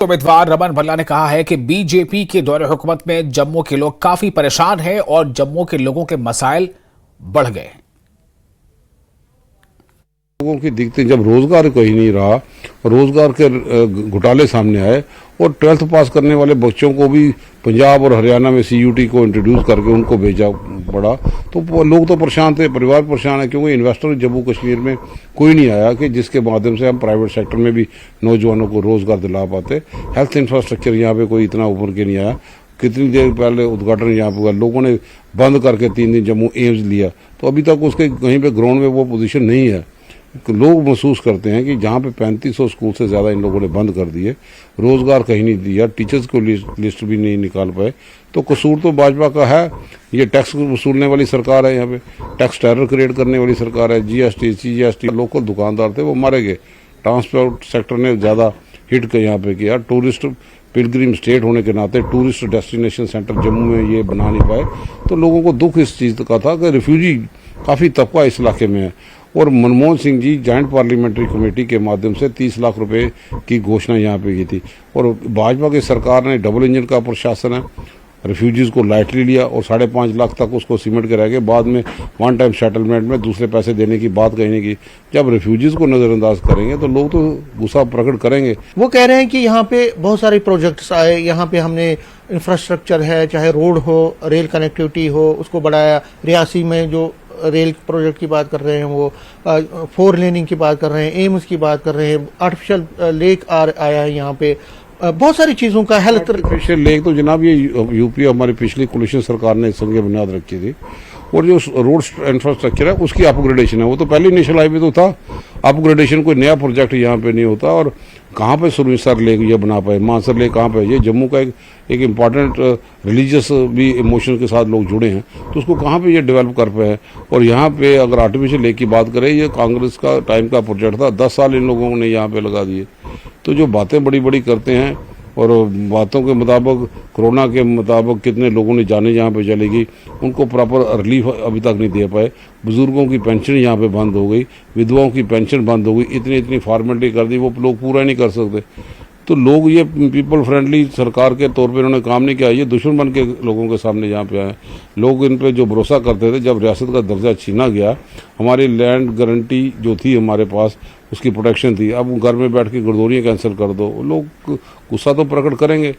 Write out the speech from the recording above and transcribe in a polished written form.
उम्मीदवार रमन भल्ला ने कहा है कि बीजेपी के दौरे हुकूमत में जम्मू के लोग काफी परेशान हैं और जम्मू के लोगों के मसाइल बढ़ गए हैं। लोगों की दिक्कतें जब रोजगार कहीं नहीं रहा, रोजगार के घोटाले सामने आए और 12th पास करने वाले बच्चों को भी पंजाब और हरियाणा में CUT को इंट्रोड्यूस करके उनको भेजा पड़ा, तो लोग तो परेशान थे, परिवार परेशान है, क्योंकि इन्वेस्टर जम्मू कश्मीर में कोई नहीं आया कि जिसके माध्यम से हम प्राइवेट सेक्टर में भी नौजवानों को रोजगार दिला पाते। हेल्थ इंफ्रास्ट्रक्चर यहाँ पे कोई इतना उभर के नहीं आया। कितनी देर पहले उद्घाटन यहाँ पे हुआ, लोगों ने बंद करके 3 दिन जम्मू एम्स लिया, तो अभी तक उसके कहीं पे ग्राउंड में वो पोजीशन नहीं है। लोग महसूस करते हैं कि जहाँ पे 3500 स्कूल से ज़्यादा इन लोगों ने बंद कर दिए, रोजगार कहीं नहीं दिया, टीचर्स को लिस्ट भी नहीं निकाल पाए, तो कसूर तो भाजपा का है। ये टैक्स वसूलने वाली सरकार है, यहाँ पे टैक्स टेरर क्रिएट करने वाली सरकार है। GST CGST लोकल दुकानदार थे वो मारे गए, ट्रांसपोर्ट सेक्टर ने ज़्यादा हिट यहाँ पे किया। टूरिस्ट पिलग्रिम स्टेट होने के नाते टूरिस्ट डेस्टिनेशन सेंटर जम्मू में ये बना नहीं पाए, तो लोगों को दुख इस चीज़ का था कि रिफ्यूजी काफ़ी तबका इस इलाके में है। और Manmohan Singh ji joint parliamentary committee के माध्यम से 30 लाख रुपए की घोषणा यहाँ पे की थी, और भाजपा की सरकार ने डबल इंजन का प्रशासन है, रिफ्यूजीज को लाइटली लिया और 5.5 लाख तक उसको सीमेंट के रह गए। बाद में वन टाइम सेटलमेंट में दूसरे पैसे देने की बात कहने की, जब रिफ्यूजीज को नजरअंदाज करेंगे तो लोग तो गुस्सा प्रकट करेंगे। वो कह रहे हैं कि यहाँ पे बहुत सारे प्रोजेक्ट्स आए, यहाँ पे हमने इंफ्रास्ट्रक्चर है, चाहे रोड हो, रेल कनेक्टिविटी हो, उसको बढ़ाया। रियासी में जो रेल प्रोजेक्ट की बात कर रहे हैं, वो 4 लेनिंग की बात कर रहे हैं, एम्स की बात कर रहे हैं, आर्टिफिशियल लेक आया है यहाँ पे, बहुत सारी चीजों का हेल्थ आर्टिफिशियल लेक तो जनाब ये यूपी हमारी पिछली कोलिशन सरकार ने संग बुनियाद रखी थी। और जो रोड इंफ्रास्ट्रक्चर है उसकी अपग्रेडेशन है, वो तो पहले नेशनल हाईवे तो था, अपग्रेडेशन कोई नया प्रोजेक्ट यहाँ पे नहीं होता। और कहाँ पे सुरसर लेक ये बना पाए, मानसर लेक कहाँ पे, ये जम्मू का एक इम्पॉर्टेंट रिलीजियस भी इमोशन के साथ लोग जुड़े हैं, तो उसको कहाँ पे ये डेवलप कर पाए। और यहाँ पे अगर आर्टिफिशियल लेक की बात करें, ये कांग्रेस का टाइम का प्रोजेक्ट था, 10 साल इन लोगों ने यहाँ पे लगा दिए। तो जो बातें बड़ी बड़ी करते हैं, और बातों के मुताबिक कोरोना के मुताबिक कितने लोगों ने जाने यहाँ पे चली गई, उनको प्रॉपर रिलीफ अभी तक नहीं दे पाए। बुजुर्गों की पेंशन यहाँ पे बंद हो गई, विधवाओं की पेंशन बंद हो गई, इतनी फॉर्मेलिटी कर दी, वो लोग पूरा नहीं कर सकते। तो लोग ये पीपल फ्रेंडली सरकार के तौर पे इन्होंने काम नहीं किया, ये दुश्मन बन के लोगों के सामने यहाँ पे आए। लोग इन पे जो भरोसा करते थे, जब रियासत का दर्जा छीना गया, हमारी लैंड गारंटी जो थी हमारे पास, उसकी प्रोटेक्शन थी, अब घर में बैठ के गरदौरियाँ कैंसिल कर दो, लोग गुस्सा तो प्रकट करेंगे।